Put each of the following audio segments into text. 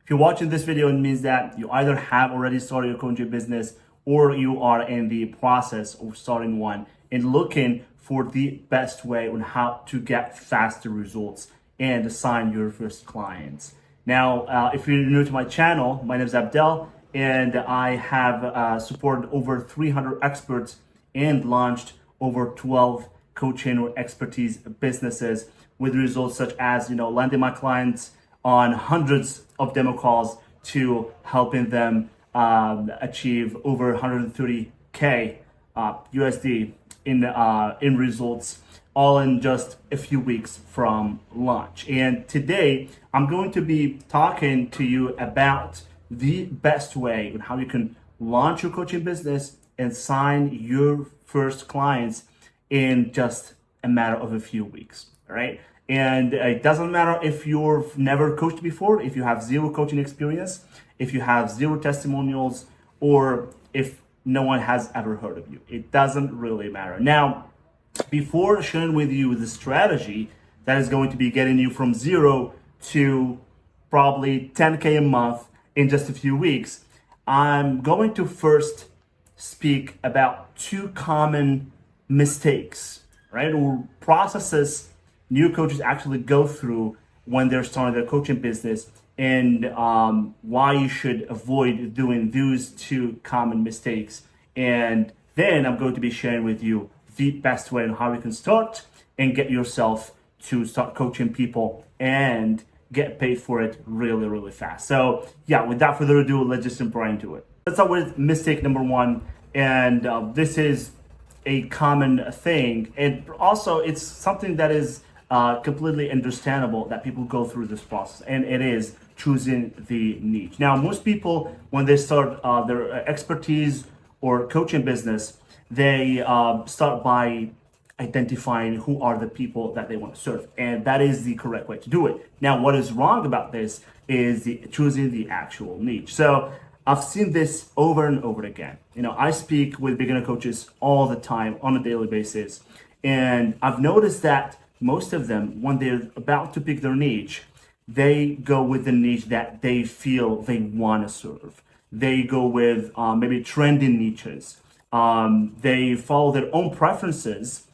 If you're watching this video, it means that you either have already started your coaching business or you are in the process of starting one and looking for the best way on how to get faster results and assign your first clients. Now, if you're new to my channel, my name is Abdel, and I have supported over 300 experts and launched over 12 coaching or expertise businesses with results such as, landing my clients on hundreds of demo calls to helping them achieve over 130K USD in results, all in just a few weeks from launch. And today I'm going to be talking to you about the best way on how you can launch your coaching business and sign your first clients in just a matter of a few weeks. All right. And it doesn't matter if you've never coached before, if you have zero coaching experience, if you have zero testimonials, or if no one has ever heard of you. It doesn't really matter. Now, before sharing with you the strategy that is going to be getting you from zero to probably 10K a month in just a few weeks, I'm going to first speak about two common mistakes, right? Or processes new coaches actually go through when they're starting their coaching business, and why you should avoid doing those two common mistakes. And then I'm going to be sharing with you the best way on how you can start and get yourself to start coaching people and get paid for it really, really fast. So yeah, without further ado, let's just jump right into it. Let's start with mistake number one. And this is a common thing. And also it's something that is completely understandable that people go through this process, and it is choosing the niche. Now, most people, when they start their expertise or coaching business, they start by identifying who are the people that they want to serve, and that is the correct way to do it. Now, what is wrong about this is choosing the actual niche. So I've seen this over and over again. I speak with beginner coaches all the time on a daily basis, and I've noticed that most of them, when they're about to pick their niche, they go with the niche that they feel they want to serve. They go with maybe trending niches. They follow their own preferences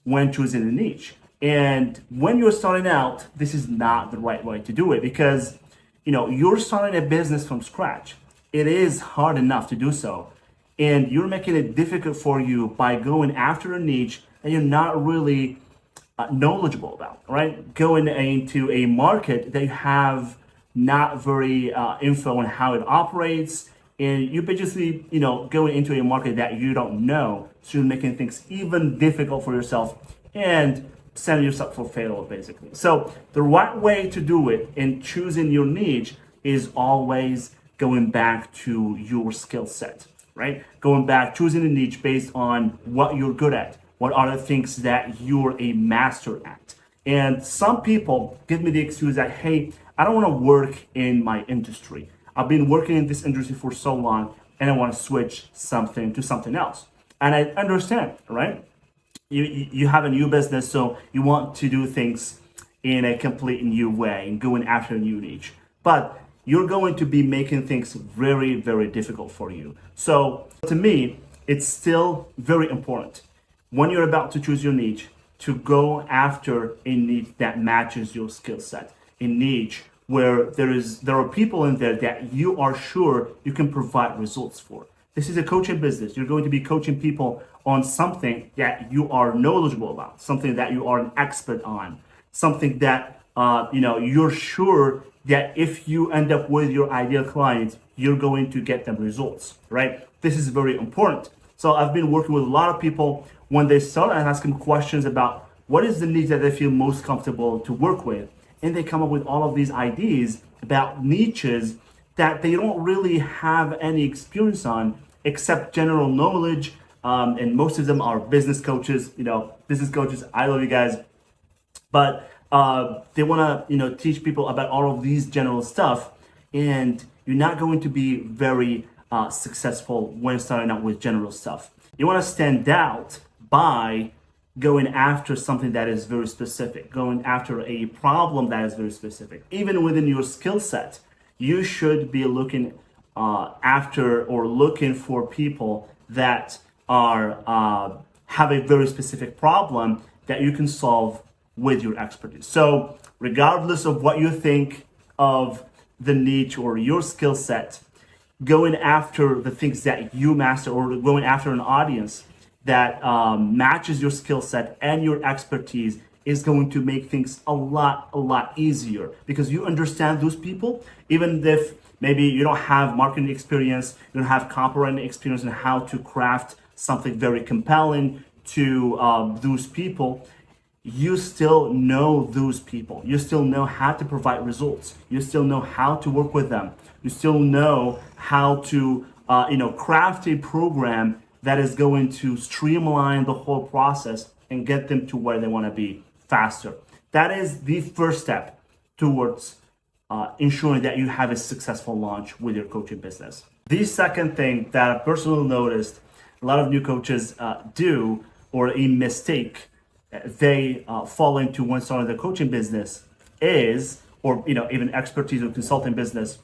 when choosing a niche. And when you're starting out, this is not the right way to do it, because you're starting a business from scratch. It is hard enough to do so, and you're making it difficult for you by going after a niche that you're not really knowledgeable about, right? Going into a market that you have not very info on how it operates, and you basically, going into a market that you don't know, so you're making things even difficult for yourself and setting yourself for failure, basically. So the right way to do it in choosing your niche is always going back to your skill set, right? Going back, choosing a niche based on what you're good at. What are the things that you're a master at? And some people give me the excuse that, hey, I don't want to work in my industry. I've been working in this industry for so long, and I want to switch something to something else. And I understand, right? You have a new business, so you want to do things in a complete new way and going after a new niche. But you're going to be making things very, very difficult for you. So to me, it's still very important when you're about to choose your niche to go after a niche that matches your skill set, a niche where there are people in there that you are sure you can provide results for. This is a coaching business. You're going to be coaching people on something that you are knowledgeable about, something that you are an expert on, something that you're sure that if you end up with your ideal client, you're going to get them results, right? This is very important. So I've been working with a lot of people when they start and ask them questions about what is the niche that they feel most comfortable to work with. And they come up with all of these ideas about niches that they don't really have any experience on except general knowledge. And most of them are business coaches, business coaches. I love you guys. But they want to, teach people about all of these general stuff. And you're not going to be very successful when starting out with general stuff. You want to stand out by going after something that is very specific, going after a problem that is very specific. Even within your skill set, you should be looking after or looking for people that are have a very specific problem that you can solve with your expertise. So regardless of what you think of the niche or your skill set, going after the things that you master or going after an audience that matches your skill set and your expertise is going to make things a lot easier, because you understand those people. Even if maybe you don't have marketing experience, you don't have copywriting experience in how to craft something very compelling to those people, you still know those people. You still know how to provide results. You still know how to work with them. You still know how to craft a program that is going to streamline the whole process and get them to where they want to be faster. That is the first step towards ensuring that you have a successful launch with your coaching business. The second thing that I personally noticed a lot of new coaches do, or a mistake they fall into when starting their coaching business is, or even expertise or consulting business,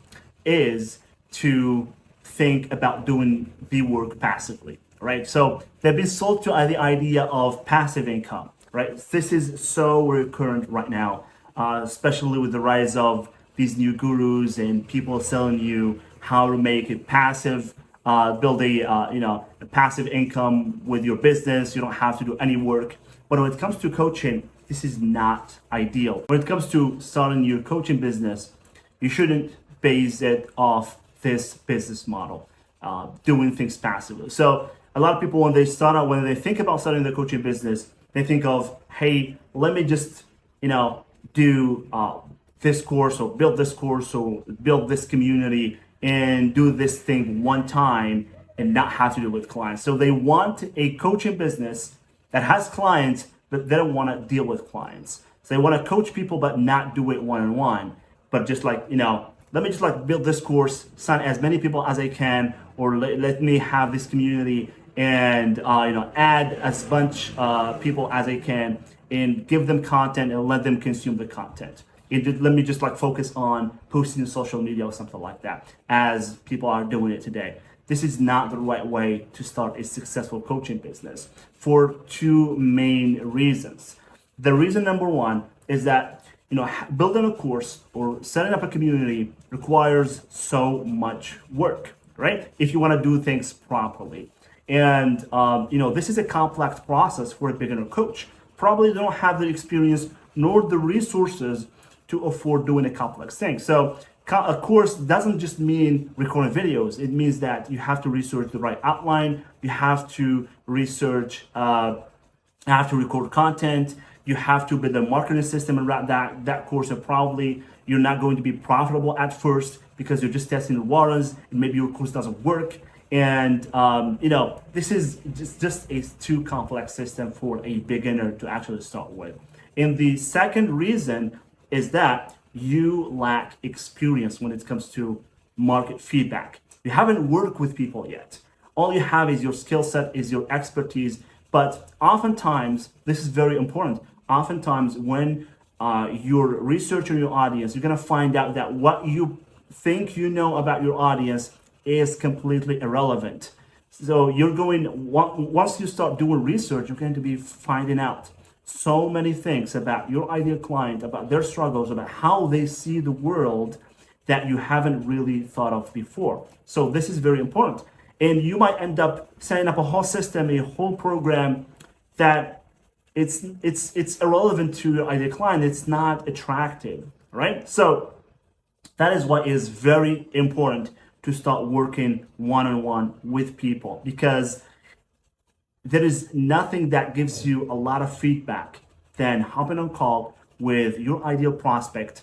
is to think about doing the work passively, right? So they've been sold to the idea of passive income, right? This is so recurrent right now, especially with the rise of these new gurus and people selling you how to make it passive, build a passive income with your business. You don't have to do any work. But when it comes to coaching, this is not ideal. When it comes to starting your coaching business, you shouldn't base it off this business model, doing things passively. So a lot of people, when they think about starting their coaching business, they think of, hey, let me just, do this course or build this course or build this community and do this thing one time and not have to do it with clients. So they want a coaching business that has clients, but they don't want to deal with clients. So they want to coach people, but not do it one-on-one, but just let me just build this course, sign as many people as I can, or let me have this community and add as bunch people as I can and give them content and let them consume the content. Let me just focus on posting on social media or something like that, as people are doing it today. This is not the right way to start a successful coaching business for two main reasons. The reason number one is that building a course or setting up a community requires so much work, right? If you want to do things properly. And this is a complex process for a beginner coach. Probably they don't have the experience nor the resources to afford doing a complex thing. So a course doesn't just mean recording videos. It means that you have to research the right outline. You have to research, you have to record content. You have to build a marketing system around that course. And probably you're not going to be profitable at first because you're just testing the waters and maybe your course doesn't work. And this is just a too complex system for a beginner to actually start with. And the second reason is that you lack experience when it comes to market feedback. You haven't worked with people yet. All you have is your skill set, is your expertise. But oftentimes, this is very important. Oftentimes, when you're researching your audience, you're gonna find out that what you think you know about your audience is completely irrelevant. So once you start doing research, you're going to be finding out so many things about your ideal client, about their struggles, about how they see the world that you haven't really thought of before. So this is very important. And you might end up setting up a whole system, a whole program that it's irrelevant to your ideal client. It's not attractive, right? So that is why it is very important to start working one-on-one with people, because there is nothing that gives you a lot of feedback than hopping on call with your ideal prospect,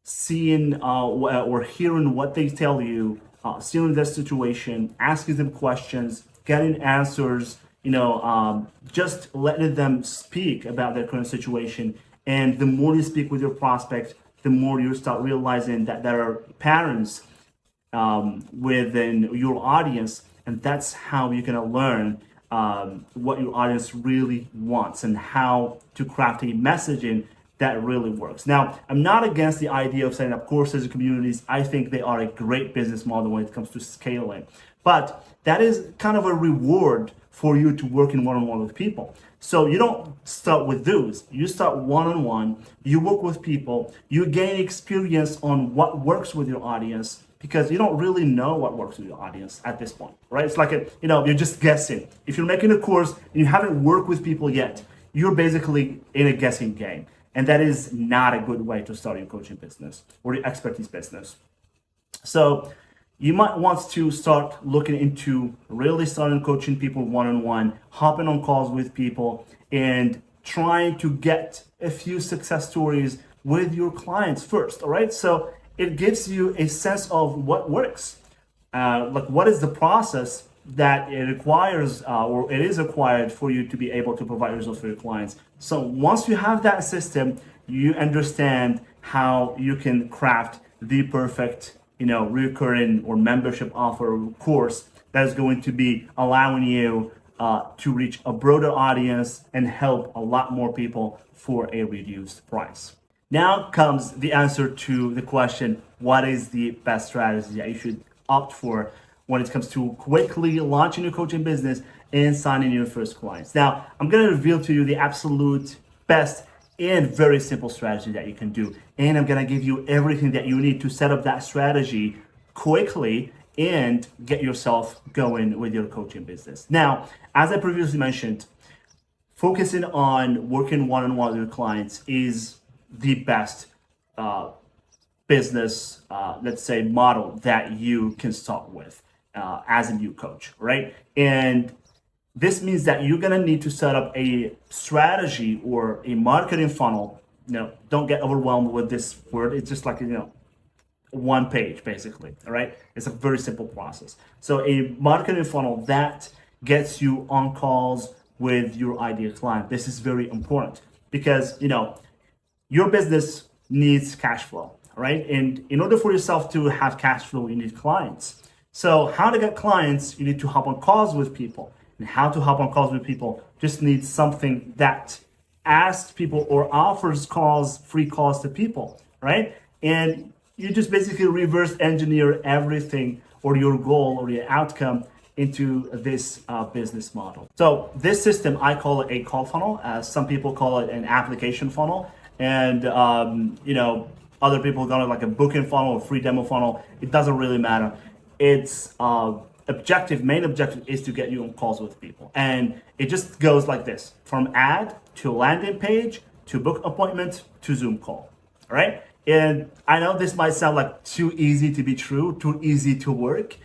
seeing or hearing what they tell you, seeing their situation, asking them questions, getting answers, just letting them speak about their current situation. And the more you speak with your prospect, the more you start realizing that there are patterns within your audience, and that's how you're gonna learn what your audience really wants and how to craft a messaging that really works. Now, I'm not against the idea of setting up courses and communities. I think they are a great business model when it comes to scaling. But that is kind of a reward for you to work in one-on-one with people. So you don't start with those. You start one-on-one, you work with people, you gain experience on what works with your audience, because you don't really know what works with your audience at this point, right? It's like, you're just guessing. If you're making a course and you haven't worked with people yet, you're basically in a guessing game. And that is not a good way to start your coaching business or your expertise business. So you might want to start looking into really starting coaching people one-on-one, hopping on calls with people, and trying to get a few success stories with your clients first, all right? So it gives you a sense of what works. Like, what is the process that it requires or it is required for you to be able to provide results for your clients. So once you have that system, you understand how you can craft the perfect, recurring or membership offer or course that is going to be allowing you to reach a broader audience and help a lot more people for a reduced price. Now comes the answer to the question, what is the best strategy that you should opt for when it comes to quickly launching your coaching business and signing your first clients? Now, I'm going to reveal to you the absolute best and very simple strategy that you can do. And I'm going to give you everything that you need to set up that strategy quickly and get yourself going with your coaching business. Now, as I previously mentioned, focusing on working one-on-one with your clients is the best business, let's say, model that you can start with as a new coach, right? And this means that you're gonna need to set up a strategy or a marketing funnel. Don't get overwhelmed with this word. It's just like, one page basically, all right? It's a very simple process. So a marketing funnel that gets you on calls with your ideal client. This is very important because, your business needs cash flow, right? And in order for yourself to have cash flow, you need clients. So how to get clients, you need to hop on calls with people. And how to hop on calls with people just needs something that asks people or offers calls, free calls to people, right? And you just basically reverse engineer everything or your goal or your outcome into this business model. So this system, I call it a call funnel. Some people call it an application funnel. And, other people call it like a booking funnel or free demo funnel. It doesn't really matter. Its main objective is to get you on calls with people. And it just goes like this, from ad to landing page to book appointment to Zoom call, all right? And I know this might sound like too easy to be true, too easy to work.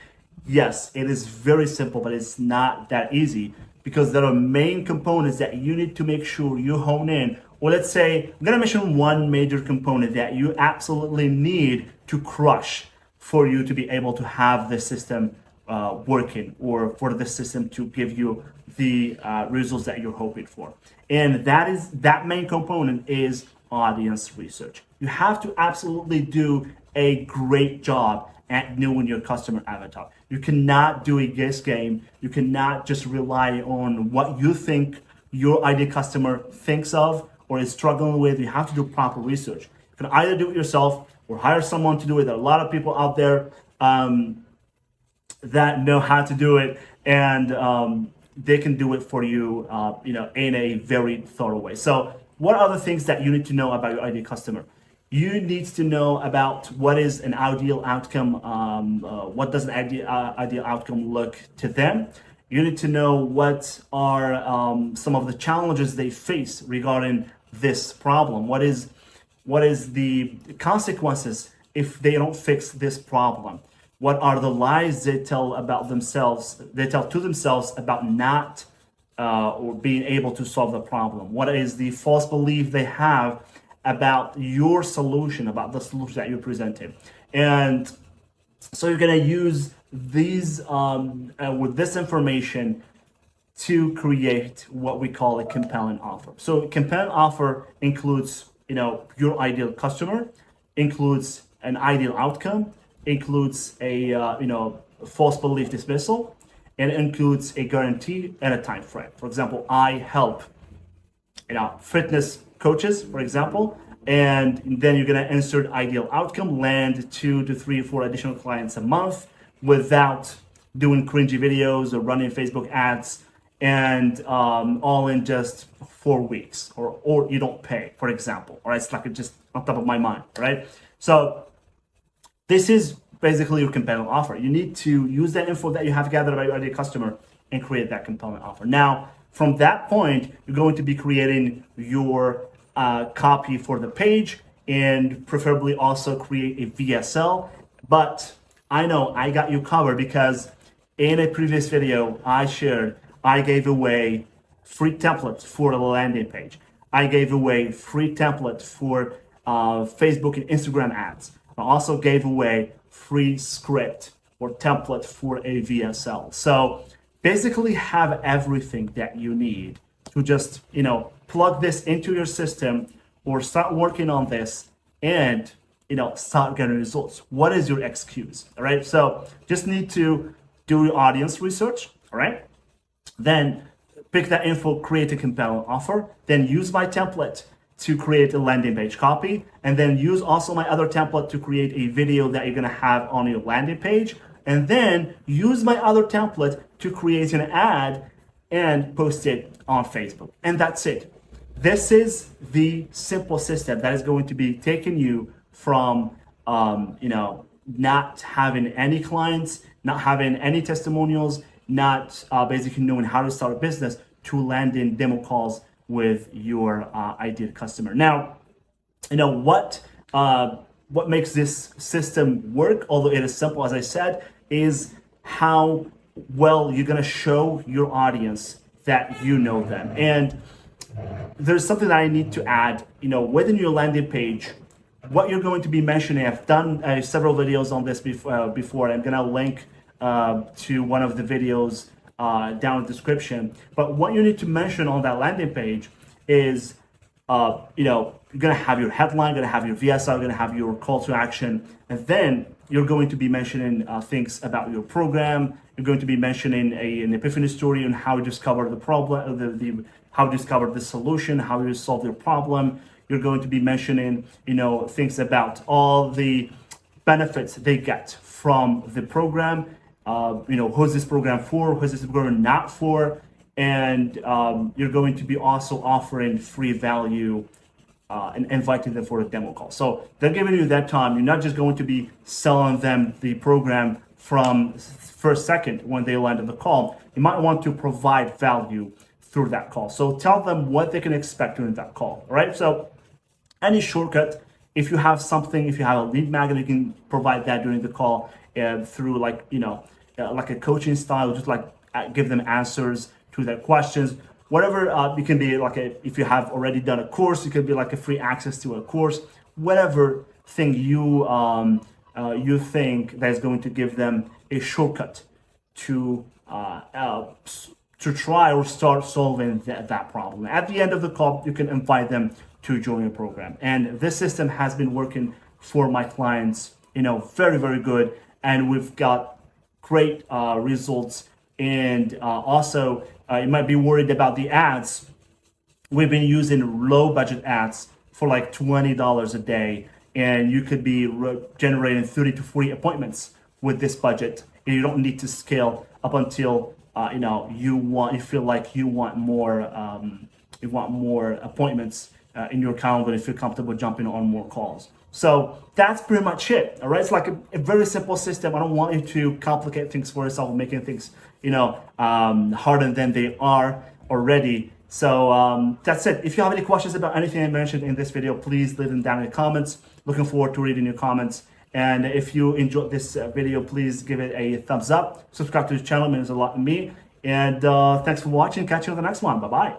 Yes, it is very simple, but it's not that easy because there are main components that you need to make sure you hone in. Or let's say, I'm gonna mention one major component that you absolutely need to crush for you to be able to have the system working, or for the system to give you the results that you're hoping for. And that main component is audience research. You have to absolutely do a great job at knowing your customer avatar. You cannot do a guess game. You cannot just rely on what you think your ideal customer thinks of or is struggling with. You have to do proper research. You can either do it yourself or hire someone to do it. There are a lot of people out there that know how to do it, and they can do it for you, in a very thorough way. So what are the things that you need to know about your ideal customer? You need to know about what is an ideal outcome, what does an ideal outcome look to them. You need to know what are some of the challenges they face regarding this problem. What is the consequences if they don't fix this problem? What are the lies they tell about themselves? They tell to themselves about not or being able to solve the problem. What is the false belief they have about your solution, about the solution that you're presenting? And so you're gonna use these with this information to create what we call a compelling offer. So a compelling offer includes, your ideal customer, includes an ideal outcome, includes a false belief dismissal, and includes a guarantee and a time frame. For example, I help fitness coaches, for example, and then you're gonna insert ideal outcome, land 2 to 3 or 4 additional clients a month without doing cringy videos or running Facebook ads, and all in just 4 weeks, or you don't pay, for example. All right, it's like just on top of my mind, right? So this is basically your compelling offer. You need to use that info that you have gathered about your ideal customer and create that compelling offer. Now, from that point, you're going to be creating your copy for the page, and preferably also create a VSL. But I know I got you covered, because in a previous video I gave away free templates for the landing page. I gave away free templates for Facebook and Instagram ads. I also gave away free script or template for a VSL. So basically have everything that you need to just, plug this into your system or start working on this and, start getting results. What is your excuse? All right. So just need to do your audience research. All right. Then pick that info, create a compelling offer, then use my template to create a landing page copy, and then use also my other template to create a video that you're gonna have on your landing page, and then use my other template to create an ad and post it on Facebook. And that's it. This is the simple system that is going to be taking you from, not having any clients, not having any testimonials, not basically knowing how to start a business, to landing demo calls with your ideal customer. Now, what makes this system work, although it is simple, as I said, is how well you're gonna show your audience that you know them. And there's something that I need to add, within your landing page, what you're going to be mentioning. I've done several videos on this before. I'm gonna link to one of the videos down in the description. But what you need to mention on that landing page is, you're gonna have your headline, you're gonna have your VSL, you're gonna have your call to action, and then you're going to be mentioning things about your program. You're going to be mentioning an epiphany story on how you discovered the problem, how you discovered the solution, how you solved your problem. You're going to be mentioning, things about all the benefits they get from the program. Who's this program for? Who's this program not for? And you're going to be also offering free value and inviting them for a demo call. So they're giving you that time. You're not just going to be selling them the program from first second when they land on the call. You might want to provide value through that call. So tell them what they can expect during that call, all right? So any shortcut, if you have something, if you have a lead magnet, you can provide that during the call through like a coaching style, just like give them answers to their questions. Whatever, it can be like if you have already done a course, it could be like a free access to a course. Whatever thing you think that is going to give them a shortcut to try or start solving that problem. At the end of the call, you can invite them to join your program. And this system has been working for my clients, very, very good. And we've got great results. And also, you might be worried about the ads. We've been using low budget ads for like $20 a day, and you could be generating 30 to 40 appointments with this budget. And you don't need to scale up until you feel like you want more appointments in your calendar if you're comfortable jumping on more calls. So that's pretty much it. All right, it's like a very simple system. I don't want you to complicate things for yourself, making things harder than they are already. So that's it. If you have any questions about anything I mentioned in this video, please leave them down in the comments. Looking forward to reading your comments. And if you enjoyed this video, please give it a thumbs up. Subscribe to the channel, it means a lot to me. And thanks for watching. Catch you on the next one. Bye-bye.